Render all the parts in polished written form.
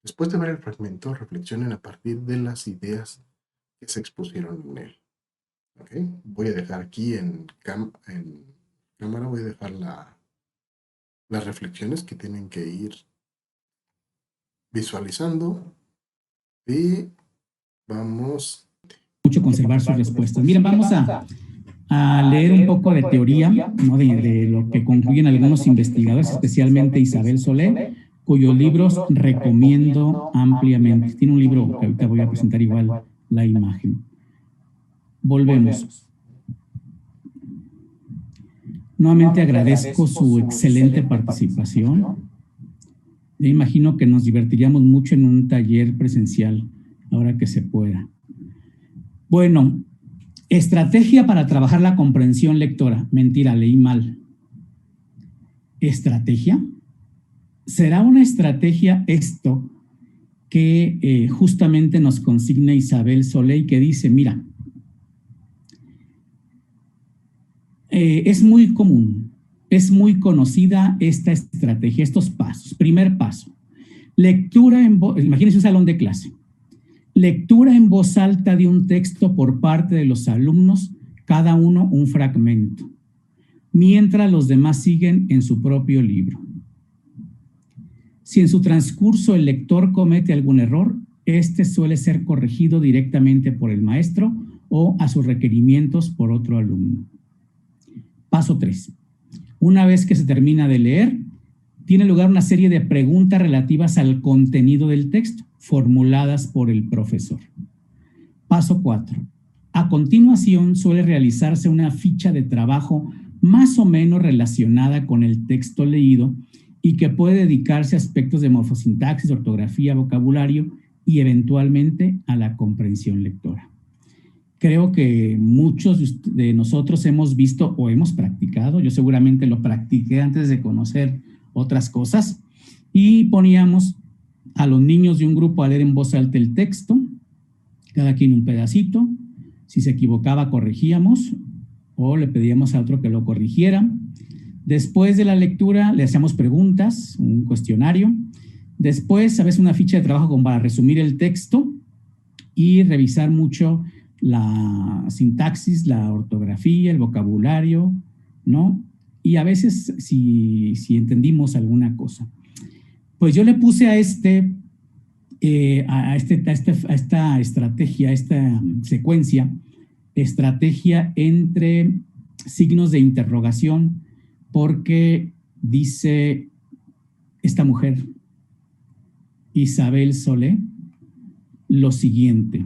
Después de ver el fragmento, reflexionen a partir de las ideas que se expusieron en él. ¿Okay? Voy a dejar aquí en cámara, voy a dejar las reflexiones que tienen que ir visualizando y vamos. Mucho conservar sus respuestas. Miren, vamos a leer un poco de teoría, ¿no? de lo que concluyen algunos investigadores, especialmente Isabel Solé, cuyos libros recomiendo ampliamente. Tiene un libro que ahorita voy a presentar igual la imagen. Volvemos. Nuevamente agradezco su excelente participación. Yo imagino que nos divertiríamos mucho en un taller presencial, ahora que se pueda. Bueno, estrategia para trabajar la comprensión lectora. Mentira, leí mal. ¿Estrategia? ¿Será una estrategia esto que justamente nos consigna Isabel Solé, que dice, mira, es muy común, es muy conocida esta estrategia, estos pasos. Primer paso, lectura en voz, imagínense un salón de clase. Lectura en voz alta de un texto por parte de los alumnos, cada uno un fragmento, mientras los demás siguen en su propio libro. Si en su transcurso el lector comete algún error, este suele ser corregido directamente por el maestro o a sus requerimientos por otro alumno. Paso 3. Una vez que se termina de leer, tiene lugar una serie de preguntas relativas al contenido del texto, formuladas por el profesor. Paso 4. A continuación suele realizarse una ficha de trabajo más o menos relacionada con el texto leído y que puede dedicarse a aspectos de morfosintaxis, ortografía, vocabulario y eventualmente a la comprensión lectora. Creo que muchos de nosotros hemos visto o hemos practicado, yo seguramente lo practiqué antes de conocer otras cosas, y poníamos a los niños de un grupo a leer en voz alta el texto, cada quien un pedacito. Si se equivocaba, corregíamos o le pedíamos a otro que lo corrigiera. Después de la lectura le hacíamos preguntas, un cuestionario. Después, a veces una ficha de trabajo como para resumir el texto y revisar mucho la sintaxis, la ortografía, el vocabulario, ¿no? Y a veces si entendimos alguna cosa. Pues yo le puse a esta estrategia, a esta secuencia, estrategia entre signos de interrogación, porque dice esta mujer, Isabel Solé, lo siguiente.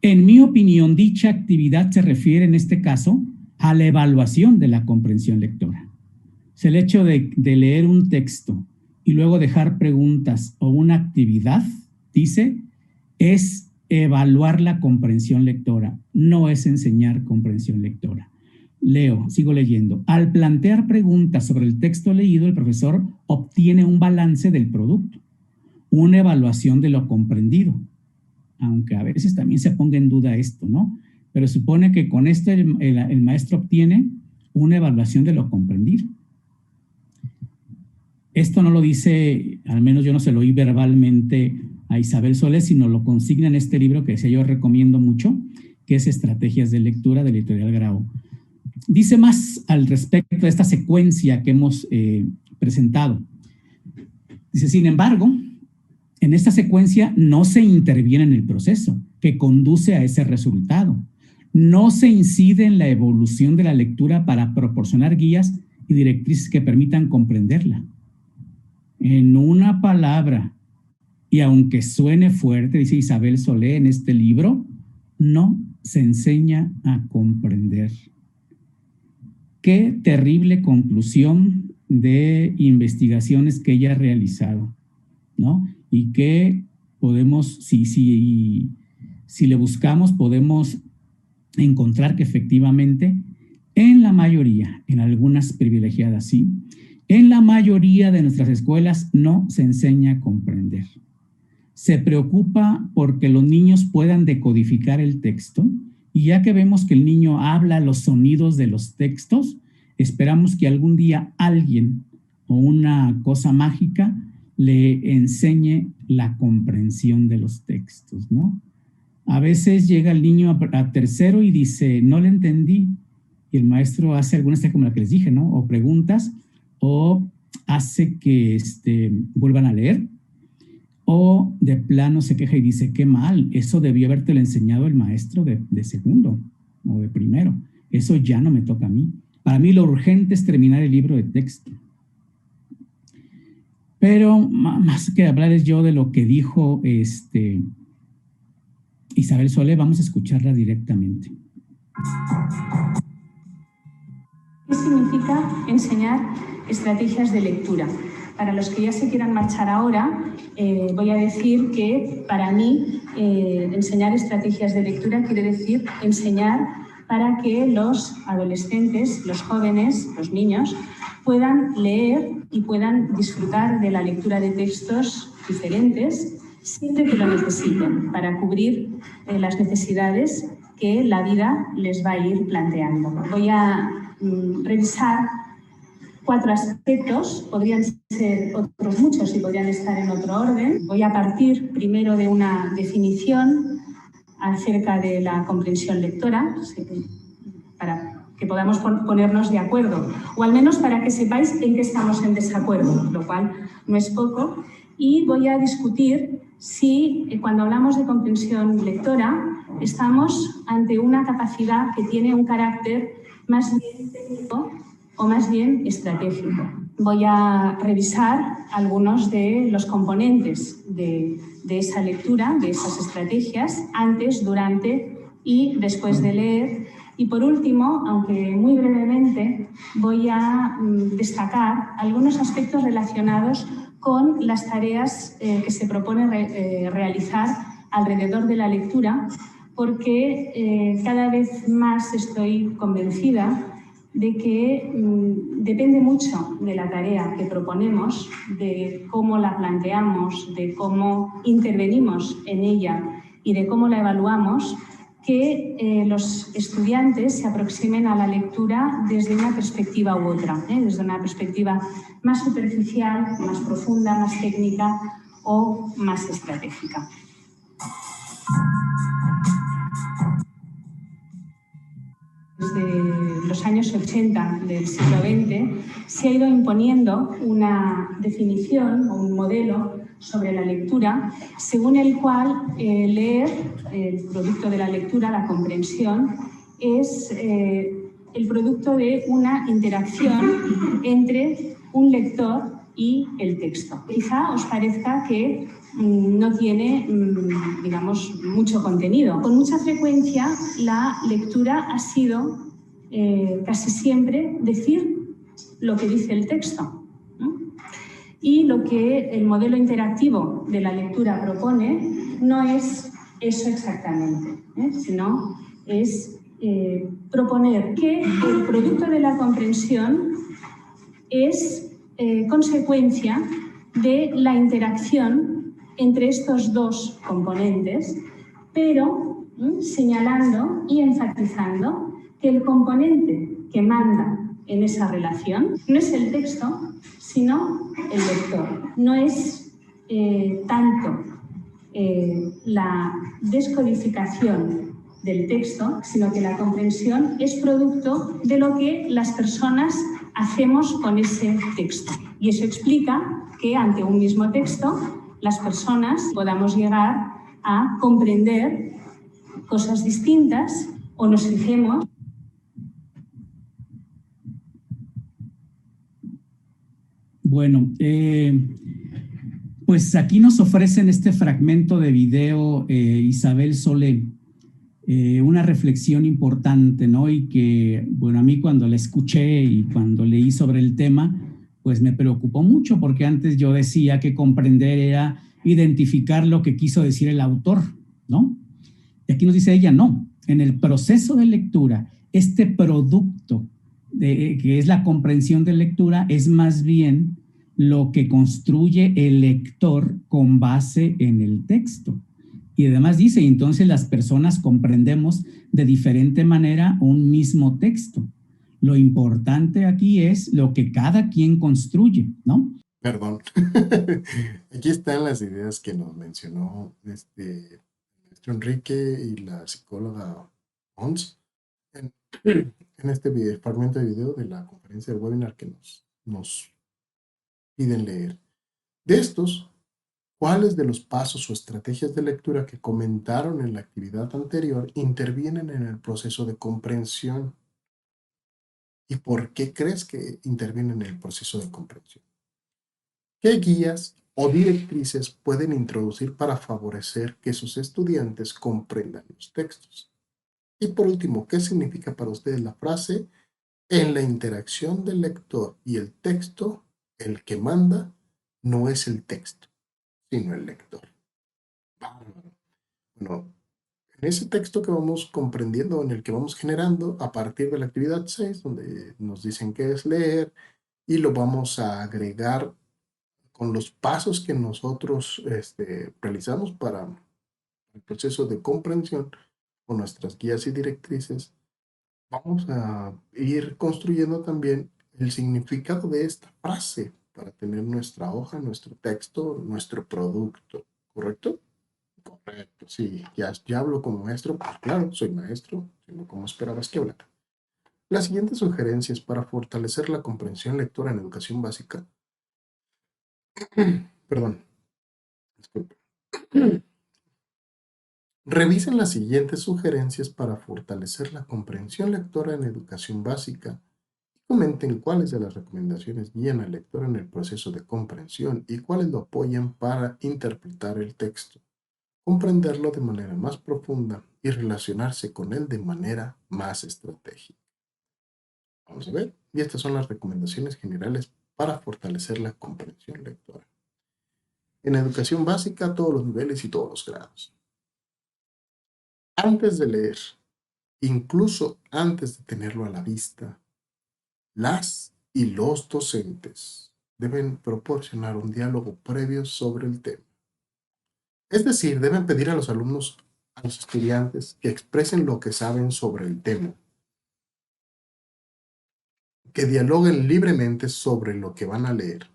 En mi opinión, dicha actividad se refiere en este caso a la evaluación de la comprensión lectora. O sea, el hecho de leer un texto y luego dejar preguntas o una actividad, dice, es evaluar la comprensión lectora, no es enseñar comprensión lectora. Leo, sigo leyendo. Al plantear preguntas sobre el texto leído, el profesor obtiene un balance del producto, una evaluación de lo comprendido, aunque a veces también se ponga en duda esto, ¿no? Pero supone que con esto el maestro obtiene una evaluación de lo comprendido. Esto no lo dice, al menos yo no se lo oí verbalmente a Isabel Solé, sino lo consigna en este libro que decía yo recomiendo mucho, que es Estrategias de Lectura de la Editorial Grao. Dice más al respecto de esta secuencia que hemos presentado. Dice, sin embargo, en esta secuencia no se interviene en el proceso que conduce a ese resultado. No se incide en la evolución de la lectura para proporcionar guías y directrices que permitan comprenderla. En una palabra, y aunque suene fuerte, dice Isabel Solé en este libro, no se enseña a comprender. Qué terrible conclusión de investigaciones que ella ha realizado, ¿no? Y que podemos, si le buscamos, podemos encontrar que efectivamente en la mayoría, en algunas privilegiadas sí, en la mayoría de nuestras escuelas no se enseña a comprender. Se preocupa porque los niños puedan decodificar el texto, y ya que vemos que el niño habla los sonidos de los textos, esperamos que algún día alguien o una cosa mágica le enseñe la comprensión de los textos, ¿no? A veces llega el niño a tercero y dice, no le entendí, y el maestro hace algunas como la que les dije, ¿no? O preguntas, o hace que vuelvan a leer, o de plano se queja y dice, qué mal, eso debió habértelo enseñado el maestro de segundo o de primero. Eso ya no me toca a mí. Para mí lo urgente es terminar el libro de texto. Pero más que hablarles yo de lo que dijo Isabel Sole, vamos a escucharla directamente. ¿Qué significa enseñar estrategias de lectura? Para los que ya se quieran marchar ahora, voy a decir que para mí enseñar estrategias de lectura quiere decir enseñar para que los adolescentes, los jóvenes, los niños, puedan leer y puedan disfrutar de la lectura de textos diferentes siempre que lo necesiten, para cubrir las necesidades que la vida les va a ir planteando. Voy a revisar 4 aspectos, podrían ser otros muchos y podrían estar en otro orden. Voy a partir primero de una definición acerca de la comprensión lectora, para que podamos ponernos de acuerdo, o al menos para que sepáis en qué estamos en desacuerdo, lo cual no es poco. Y voy a discutir si cuando hablamos de comprensión lectora estamos ante una capacidad que tiene un carácter más bien técnico o más bien estratégico. Voy a revisar algunos de los componentes de esa lectura, de esas estrategias, antes, durante y después de leer. Y por último, aunque muy brevemente, voy a destacar algunos aspectos relacionados con las tareas que se propone realizar alrededor de la lectura, porque cada vez más estoy convencida de que depende mucho de la tarea que proponemos, de cómo la planteamos, de cómo intervenimos en ella y de cómo la evaluamos, que los estudiantes se aproximen a la lectura desde una perspectiva u otra, desde una perspectiva más superficial, más profunda, más técnica o más estratégica. Desde los años 80 del siglo XX se ha ido imponiendo una definición o un modelo sobre la lectura según el cual leer, el producto de la lectura, la comprensión, es el producto de una interacción entre un lector y el texto. Quizá os parezca que no tiene, digamos, mucho contenido. Con mucha frecuencia la lectura ha sido casi siempre decir lo que dice el texto. Y lo que el modelo interactivo de la lectura propone no es eso exactamente, sino es proponer que el producto de la comprensión es consecuencia de la interacción entre estos dos componentes, pero señalando y enfatizando que el componente que manda en esa relación no es el texto, sino el lector. No es tanto la descodificación del texto, sino que la comprensión es producto de lo que las personas hacemos con ese texto. Y eso explica que ante un mismo texto las personas podamos llegar a comprender cosas distintas o nos fijemos. Bueno, pues aquí nos ofrecen este fragmento de video Isabel Solé, una reflexión importante, ¿no? Y que, bueno, a mí cuando la escuché y cuando leí sobre el tema, pues me preocupó mucho, porque antes yo decía que comprender era identificar lo que quiso decir el autor, ¿no? Y aquí nos dice ella, no, en el proceso de lectura, este producto que es la comprensión de lectura es más bien lo que construye el lector con base en el texto. Y además dice, entonces las personas comprendemos de diferente manera un mismo texto. Lo importante aquí es lo que cada quien construye, ¿no? Perdón. Aquí están las ideas que nos mencionó el maestro Enrique y la psicóloga Ons en, en este fragmento de video de la conferencia del webinar que nos piden leer. De estos, ¿cuáles de los pasos o estrategias de lectura que comentaron en la actividad anterior intervienen en el proceso de comprensión? ¿Y por qué crees que intervienen en el proceso de comprensión? ¿Qué guías o directrices pueden introducir para favorecer que sus estudiantes comprendan los textos? Y por último, ¿qué significa para ustedes la frase en la interacción del lector y el texto, el que manda no es el texto, sino el lector? Bueno, en ese texto que vamos comprendiendo, en el que vamos generando a partir de la actividad 6, donde nos dicen qué es leer, y lo vamos a agregar con los pasos que nosotros realizamos para el proceso de comprensión con nuestras guías y directrices, vamos a ir construyendo también el significado de esta frase para tener nuestra hoja, nuestro texto, nuestro producto, ¿correcto? Correcto, sí, ya hablo como maestro, pues claro, soy maestro, sino como esperabas que hablara. Las siguientes sugerencias para fortalecer la comprensión lectora en educación básica. Perdón, disculpe. Revisen las siguientes sugerencias para fortalecer la comprensión lectora en educación básica y comenten cuáles de las recomendaciones guían al lector en el proceso de comprensión y cuáles lo apoyan para interpretar el texto, comprenderlo de manera más profunda y relacionarse con él de manera más estratégica. Vamos a ver, y estas son las recomendaciones generales para fortalecer la comprensión lectora. En educación básica, todos los niveles y todos los grados. Antes de leer, incluso antes de tenerlo a la vista, las y los docentes deben proporcionar un diálogo previo sobre el tema. Es decir, deben pedir a los alumnos, a los estudiantes, que expresen lo que saben sobre el tema, que dialoguen libremente sobre lo que van a leer.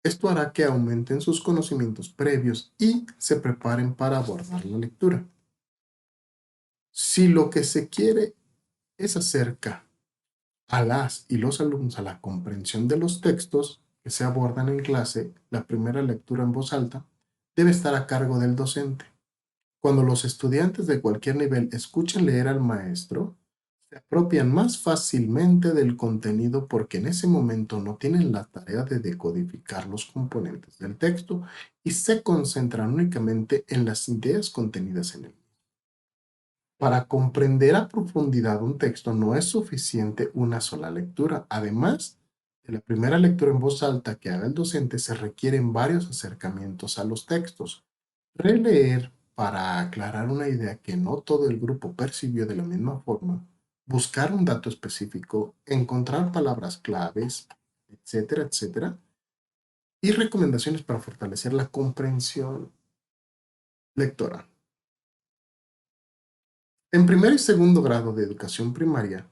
Esto hará que aumenten sus conocimientos previos y se preparen para abordar la lectura. Si lo que se quiere es acerca a las y los alumnos a la comprensión de los textos que se abordan en clase, la primera lectura en voz alta debe estar a cargo del docente. Cuando los estudiantes de cualquier nivel escuchan leer al maestro, se apropian más fácilmente del contenido porque en ese momento no tienen la tarea de decodificar los componentes del texto y se concentran únicamente en las ideas contenidas en él. Para comprender a profundidad un texto no es suficiente una sola lectura. Además de la primera lectura en voz alta que haga el docente, se requieren varios acercamientos a los textos. Releer para aclarar una idea que no todo el grupo percibió de la misma forma, buscar un dato específico, encontrar palabras claves, etcétera, etcétera, y recomendaciones para fortalecer la comprensión lectora. En primer y segundo grado de educación primaria,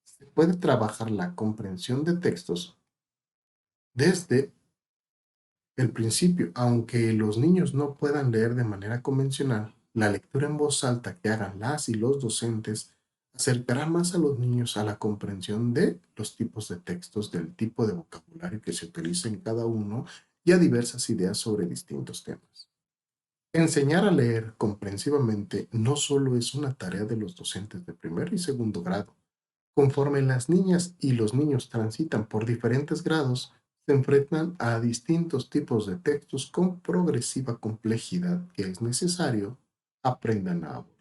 se puede trabajar la comprensión de textos desde el principio. Aunque los niños no puedan leer de manera convencional, la lectura en voz alta que hagan las y los docentes acercará más a los niños a la comprensión de los tipos de textos, del tipo de vocabulario que se utiliza en cada uno y a diversas ideas sobre distintos temas. Enseñar a leer comprensivamente no solo es una tarea de los docentes de primer y segundo grado. Conforme las niñas y los niños transitan por diferentes grados, se enfrentan a distintos tipos de textos con progresiva complejidad que es necesario aprendan a abordar.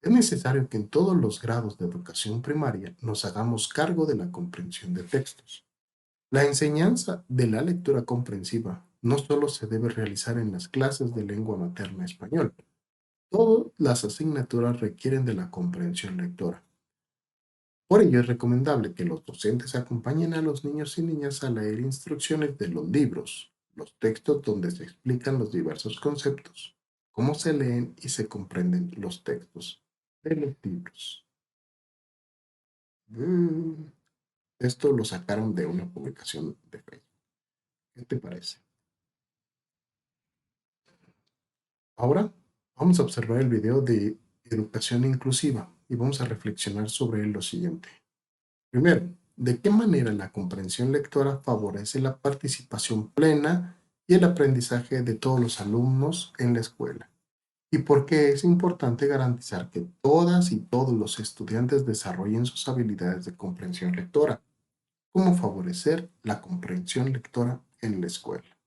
Es necesario que en todos los grados de educación primaria nos hagamos cargo de la comprensión de textos. La enseñanza de la lectura comprensiva no solo se debe realizar en las clases de lengua materna español. Todas las asignaturas requieren de la comprensión lectora. Por ello es recomendable que los docentes acompañen a los niños y niñas a leer instrucciones de los libros, los textos donde se explican los diversos conceptos, cómo se leen y se comprenden los textos de los libros. Esto lo sacaron de una publicación de Facebook. ¿Qué te parece? Ahora vamos a observar el video de educación inclusiva y vamos a reflexionar sobre lo siguiente. Primero, ¿de qué manera la comprensión lectora favorece la participación plena y el aprendizaje de todos los alumnos en la escuela? ¿Y por qué es importante garantizar que todas y todos los estudiantes desarrollen sus habilidades de comprensión lectora? ¿Cómo favorecer la comprensión lectora en la escuela?